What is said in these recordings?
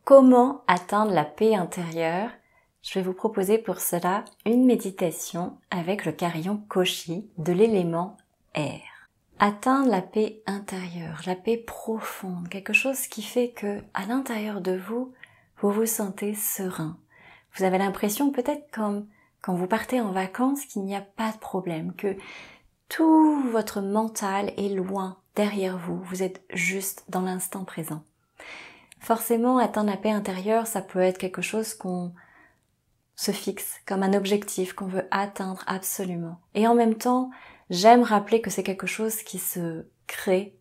Comment atteindre la paix intérieure? Je vais vous proposer pour cela une méditation avec le carillon Koshi de l'élément air. Atteindre la paix intérieure, la paix profonde, quelque chose qui fait que à l'intérieur de vous, vous vous sentez serein. Vous avez l'impression peut-être comme quand vous partez en vacances qu'il n'y a pas de problème, que tout votre mental est loin derrière vous, vous êtes juste dans l'instant présent. Forcément, atteindre la paix intérieure, ça peut être quelque chose qu'on se fixe comme un objectif qu'on veut atteindre absolument. Et en même temps, j'aime rappeler que c'est quelque chose qui se crée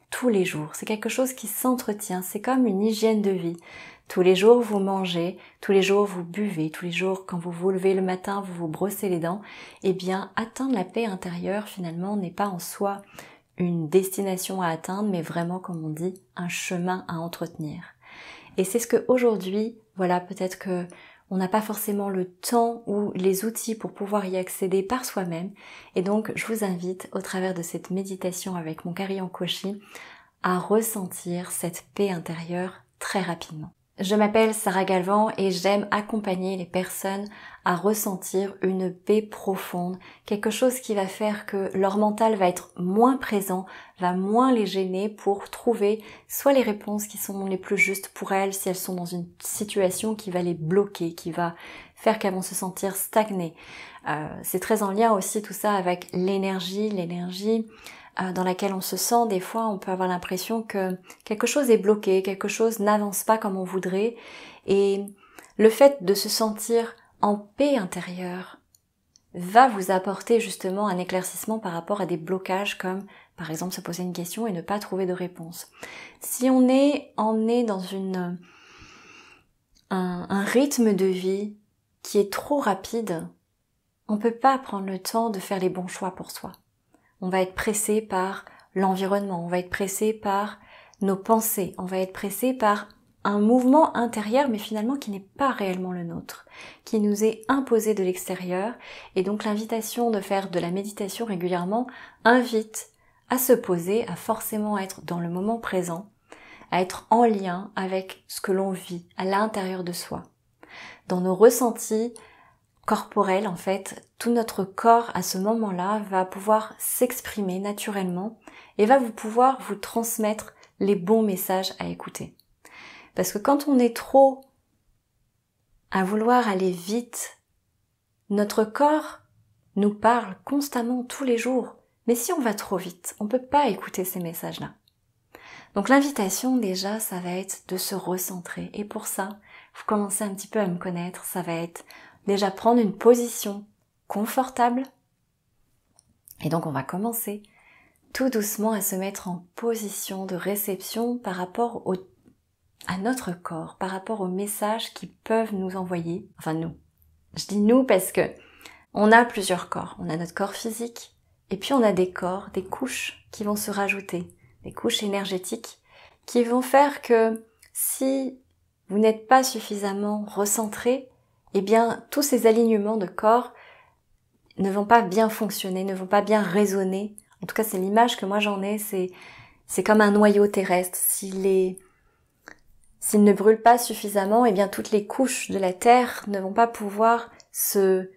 tous les jours. C'est quelque chose qui s'entretient. C'est comme une hygiène de vie. Tous les jours, vous mangez, tous les jours, vous buvez, tous les jours, quand vous vous levez le matin, vous vous brossez les dents. Eh bien, atteindre la paix intérieure, finalement, n'est pas en soi une destination à atteindre, mais vraiment, comme on dit, un chemin à entretenir. Et c'est ce que aujourd'hui, voilà, peut-être que on n'a pas forcément le temps ou les outils pour pouvoir y accéder par soi-même. Et donc, je vous invite, au travers de cette méditation avec mon carillon Koshi, à ressentir cette paix intérieure très rapidement. Je m'appelle Sarah Galvan et j'aime accompagner les personnes à ressentir une paix profonde, quelque chose qui va faire que leur mental va être moins présent, va moins les gêner pour trouver soit les réponses qui sont les plus justes pour elles si elles sont dans une situation qui va les bloquer, qui va faire qu'elles vont se sentir stagnées. C'est très en lien aussi tout ça avec l'énergie dans laquelle on se sent. Des fois, on peut avoir l'impression que quelque chose est bloqué, quelque chose n'avance pas comme on voudrait. Et le fait de se sentir en paix intérieure va vous apporter justement un éclaircissement par rapport à des blocages comme, par exemple, se poser une question et ne pas trouver de réponse. Si on est dans un rythme de vie qui est trop rapide, on peut pas prendre le temps de faire les bons choix pour soi. On va être pressé par l'environnement, on va être pressé par nos pensées, on va être pressé par un mouvement intérieur mais finalement qui n'est pas réellement le nôtre, qui nous est imposé de l'extérieur. Et donc l'invitation de faire de la méditation régulièrement invite à se poser, à forcément être dans le moment présent, à être en lien avec ce que l'on vit à l'intérieur de soi. Dans nos ressentis corporel, en fait, tout notre corps à ce moment-là va pouvoir s'exprimer naturellement et va pouvoir vous transmettre les bons messages à écouter. Parce que quand on est trop à vouloir aller vite, notre corps nous parle constamment tous les jours. Mais si on va trop vite, on ne peut pas écouter ces messages-là. Donc l'invitation déjà, ça va être de se recentrer. Et pour ça, vous commencez un petit peu à me connaître, ça va être déjà prendre une position confortable. Et donc on va commencer tout doucement à se mettre en position de réception par rapport à notre corps, par rapport aux messages qui peuvent nous envoyer. Enfin nous. Je dis nous parce que on a plusieurs corps. On a notre corps physique et puis on a des corps, des couches qui vont se rajouter, des couches énergétiques qui vont faire que si vous n'êtes pas suffisamment recentré, eh bien, tous ces alignements de corps ne vont pas bien fonctionner, ne vont pas bien résonner. En tout cas, c'est l'image que moi j'en ai, c'est comme un noyau terrestre. S'il ne brûle pas suffisamment, eh bien, toutes les couches de la Terre ne vont pas pouvoir se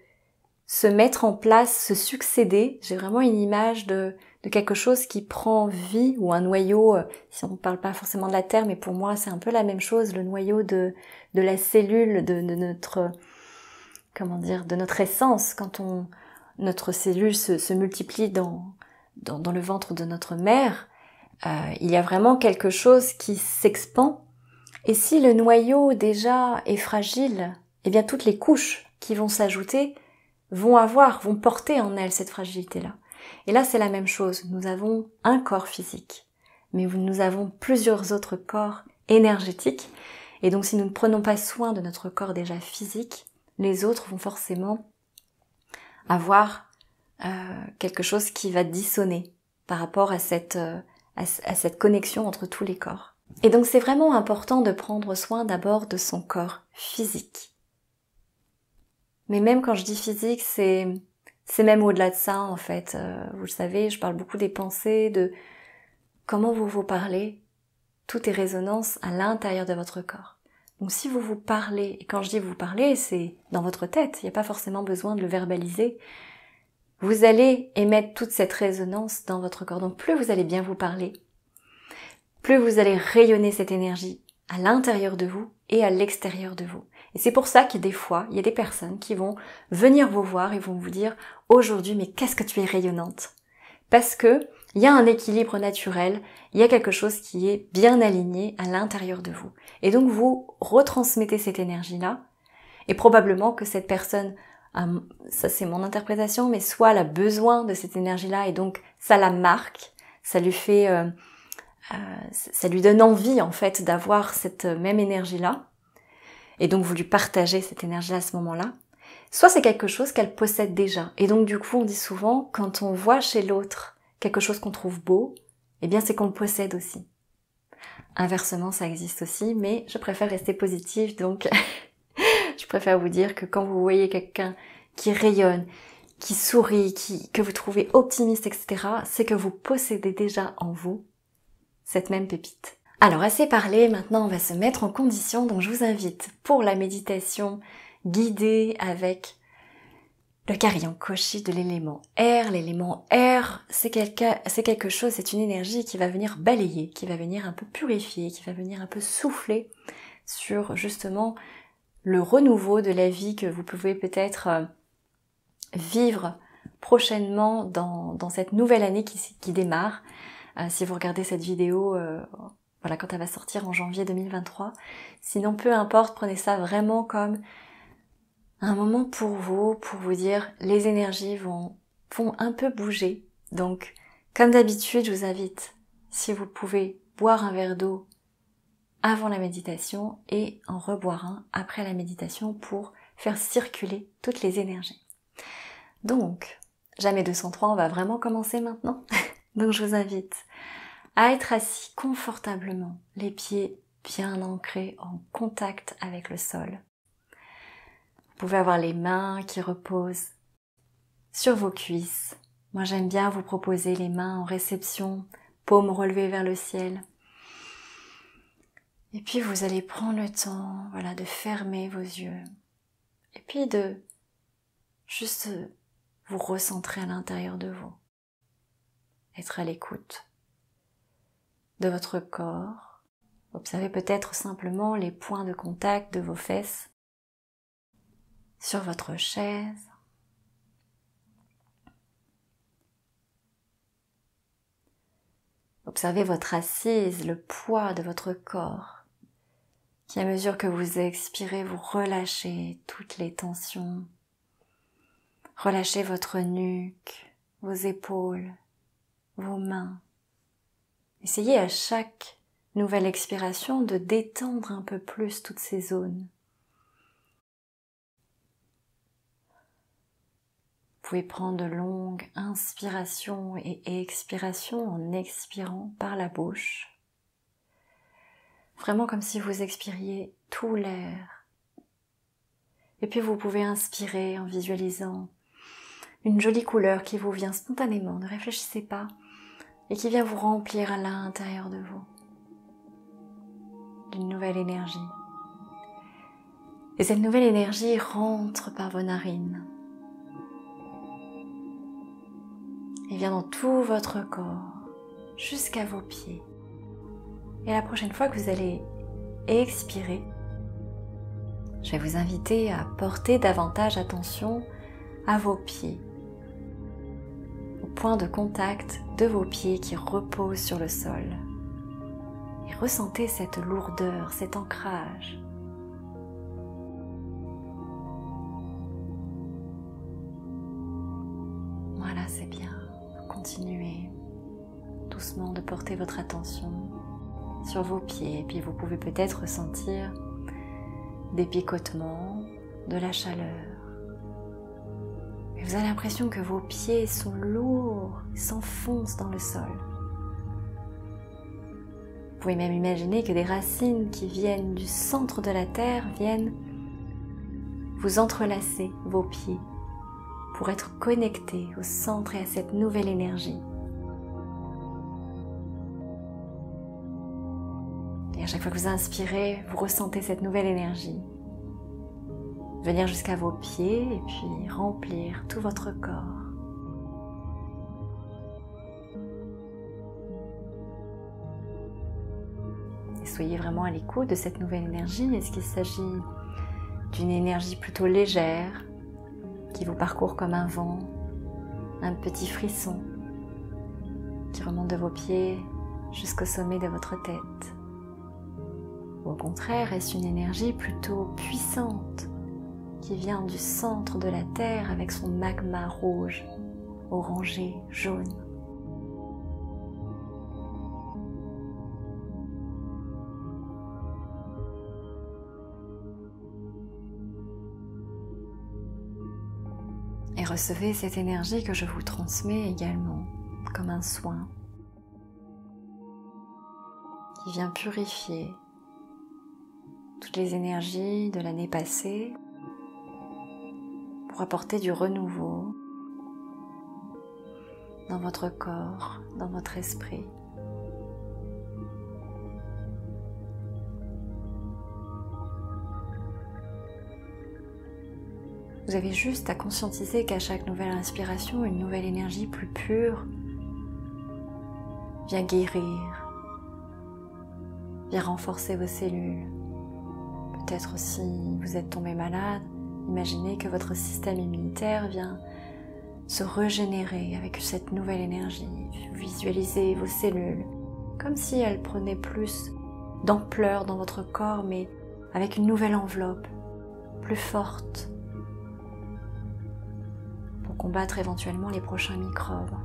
mettre en place, se succéder. J'ai vraiment une image de quelque chose qui prend vie, ou un noyau, si on ne parle pas forcément de la Terre, mais pour moi, c'est un peu la même chose, le noyau de la cellule, de notre, de notre essence, quand notre cellule se multiplie dans le ventre de notre mère, il y a vraiment quelque chose qui s'expand. Et si le noyau déjà est fragile, eh bien toutes les couches qui vont s'ajouter vont porter en elles cette fragilité-là. Et là, c'est la même chose. Nous avons un corps physique, mais nous avons plusieurs autres corps énergétiques. Et donc, si nous ne prenons pas soin de notre corps déjà physique, les autres vont forcément avoir quelque chose qui va dissonner par rapport à cette connexion entre tous les corps. Et donc, c'est vraiment important de prendre soin d'abord de son corps physique. Mais même quand je dis physique, c'est même au-delà de ça, en fait. Vous le savez, je parle beaucoup des pensées, de comment vous parlez. Tout est résonance à l'intérieur de votre corps. Donc si vous vous parlez, et quand je dis vous parlez, c'est dans votre tête, il n'y a pas forcément besoin de le verbaliser, vous allez émettre toute cette résonance dans votre corps. Donc plus vous allez bien vous parler, plus vous allez rayonner cette énergie à l'intérieur de vous et à l'extérieur de vous. Et c'est pour ça qu'il y a des fois, il y a des personnes qui vont venir vous voir et vont vous dire « Aujourd'hui, mais qu'est-ce que tu es rayonnante ?» Parce que il y a un équilibre naturel, il y a quelque chose qui est bien aligné à l'intérieur de vous. Et donc vous retransmettez cette énergie-là, et probablement que cette personne, ça c'est mon interprétation, mais soit elle a besoin de cette énergie-là, et donc ça la marque, ça lui fait, ça lui donne envie en fait d'avoir cette même énergie-là, et donc vous lui partagez cette énergie-là à ce moment-là. Soit c'est quelque chose qu'elle possède déjà, et donc du coup on dit souvent, quand on voit chez l'autre quelque chose qu'on trouve beau, eh bien c'est qu'on le possède aussi. Inversement, ça existe aussi, mais je préfère rester positive, donc je préfère vous dire que quand vous voyez quelqu'un qui rayonne, qui sourit, que vous trouvez optimiste, etc., c'est que vous possédez déjà en vous cette même pépite. Alors assez parlé, maintenant on va se mettre en condition, donc je vous invite pour la méditation guidée avec le carillon Koshi de l'élément air. L'élément air, c'est quelque chose, c'est une énergie qui va venir balayer, qui va venir un peu purifier, qui va venir un peu souffler sur justement le renouveau de la vie que vous pouvez peut-être vivre prochainement dans cette nouvelle année qui démarre. Si vous regardez cette vidéo, voilà, quand elle va sortir en janvier 2023. Sinon, peu importe, prenez ça vraiment comme un moment pour vous dire les énergies vont un peu bouger. Donc, comme d'habitude, je vous invite, si vous pouvez, boire un verre d'eau avant la méditation et en reboire un après la méditation pour faire circuler toutes les énergies. Donc, jamais 203, on va vraiment commencer maintenant. Donc, je vous invite à être assis confortablement, les pieds bien ancrés en contact avec le sol. Vous pouvez avoir les mains qui reposent sur vos cuisses. Moi, j'aime bien vous proposer les mains en réception, paumes relevées vers le ciel. Et puis, vous allez prendre le temps, voilà, de fermer vos yeux. Et puis, de juste vous recentrer à l'intérieur de vous. Être à l'écoute de votre corps. Observez peut-être simplement les points de contact de vos fesses sur votre chaise. Observez votre assise, le poids de votre corps, qui à mesure que vous expirez, vous relâchez toutes les tensions. Relâchez votre nuque, vos épaules, vos mains. Essayez à chaque nouvelle expiration de détendre un peu plus toutes ces zones. Vous pouvez prendre de longues inspirations et expirations en expirant par la bouche. Vraiment comme si vous expiriez tout l'air. Et puis vous pouvez inspirer en visualisant une jolie couleur qui vous vient spontanément, ne réfléchissez pas, et qui vient vous remplir à l'intérieur de vous d'une nouvelle énergie. Et cette nouvelle énergie rentre par vos narines. Et vient dans tout votre corps, jusqu'à vos pieds. Et la prochaine fois que vous allez expirer, je vais vous inviter à porter davantage attention à vos pieds, au point de contact de vos pieds qui reposent sur le sol. Et ressentez cette lourdeur, cet ancrage. Voilà, c'est bien. Continuez doucement de porter votre attention sur vos pieds, et puis vous pouvez peut-être ressentir des picotements, de la chaleur. Et vous avez l'impression que vos pieds sont lourds, s'enfoncent dans le sol. Vous pouvez même imaginer que des racines qui viennent du centre de la terre viennent vous entrelacer vos pieds pour être connectés au centre et à cette nouvelle énergie. Et à chaque fois que vous inspirez, vous ressentez cette nouvelle énergie venir jusqu'à vos pieds et puis remplir tout votre corps. Et soyez vraiment à l'écoute de cette nouvelle énergie. Est-ce qu'il s'agit d'une énergie plutôt légère qui vous parcourt comme un vent, un petit frisson qui remonte de vos pieds jusqu'au sommet de votre tête? Ou au contraire, est-ce une énergie plutôt puissante qui vient du centre de la Terre avec son magma rouge, orangé, jaune? Et recevez cette énergie que je vous transmets également comme un soin qui vient purifier toutes les énergies de l'année passée pour apporter du renouveau dans votre corps, dans votre esprit. Vous avez juste à conscientiser qu'à chaque nouvelle inspiration, une nouvelle énergie plus pure vient guérir, vient renforcer vos cellules. Peut-être si vous êtes tombé malade, imaginez que votre système immunitaire vient se régénérer avec cette nouvelle énergie. Visualisez vos cellules comme si elles prenaient plus d'ampleur dans votre corps, mais avec une nouvelle enveloppe, plus forte, pour combattre éventuellement les prochains microbes.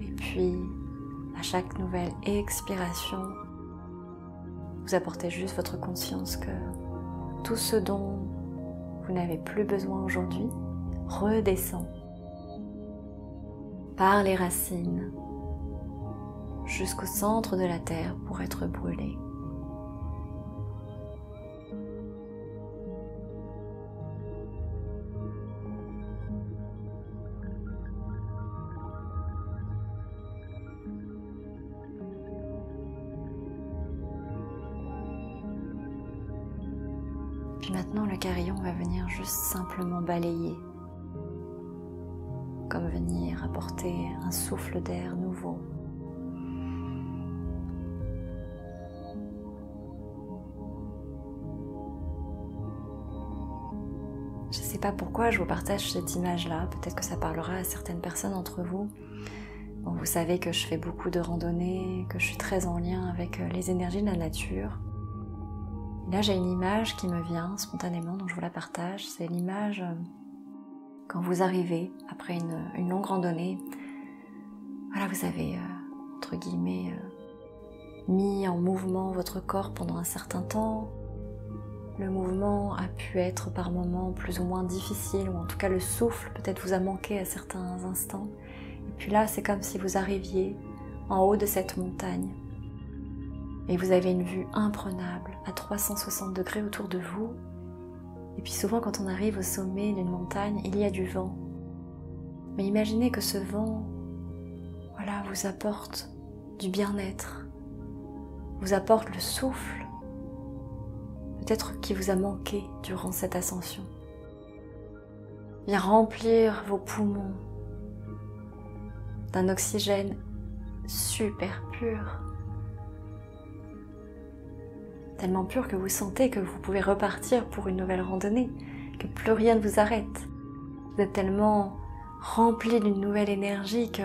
Et puis, à chaque nouvelle expiration, vous apportez juste votre conscience que tout ce dont vous n'avez plus besoin aujourd'hui redescend par les racines jusqu'au centre de la terre pour être brûlé. Puis maintenant, le carillon va venir juste simplement balayer, comme venir apporter un souffle d'air nouveau. Je ne sais pas pourquoi je vous partage cette image-là, peut-être que ça parlera à certaines personnes d'entre vous. Bon, vous savez que je fais beaucoup de randonnées, que je suis très en lien avec les énergies de la nature. Là, j'ai une image qui me vient spontanément, donc je vous la partage. C'est l'image quand vous arrivez après une longue randonnée. Voilà, vous avez, entre guillemets, mis en mouvement votre corps pendant un certain temps. Le mouvement a pu être par moments plus ou moins difficile, ou en tout cas le souffle peut-être vous a manqué à certains instants. Et puis là, c'est comme si vous arriviez en haut de cette montagne. Et vous avez une vue imprenable à 360 degrés autour de vous. Et puis souvent quand on arrive au sommet d'une montagne, il y a du vent. Mais imaginez que ce vent, voilà, vous apporte du bien-être, vous apporte le souffle, peut-être qui vous a manqué durant cette ascension. Vient remplir vos poumons d'un oxygène super pur. Tellement pur que vous sentez que vous pouvez repartir pour une nouvelle randonnée, que plus rien ne vous arrête. Vous êtes tellement rempli d'une nouvelle énergie que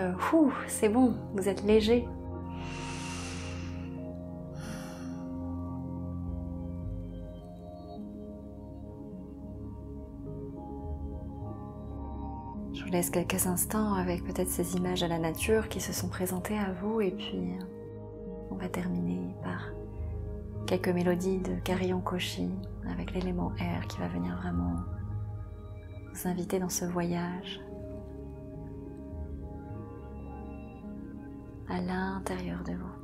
c'est bon, vous êtes léger. Je vous laisse quelques instants avec peut-être ces images à la nature qui se sont présentées à vous et puis on va terminer par quelques mélodies de carillon Koshi avec l'élément air qui va venir vraiment vous inviter dans ce voyage à l'intérieur de vous.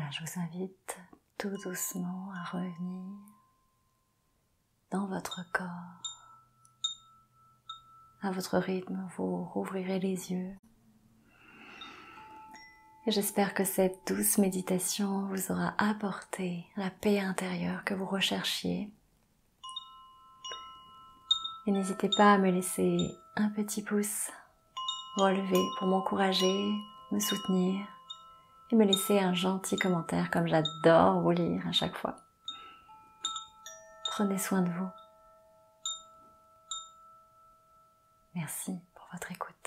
Voilà, je vous invite tout doucement à revenir dans votre corps. À votre rythme, vous rouvrirez les yeux. Et j'espère que cette douce méditation vous aura apporté la paix intérieure que vous recherchiez. Et n'hésitez pas à me laisser un petit pouce relevé pour m'encourager, me soutenir et me laisser un gentil commentaire comme j'adore vous lire à chaque fois. Prenez soin de vous. Merci pour votre écoute.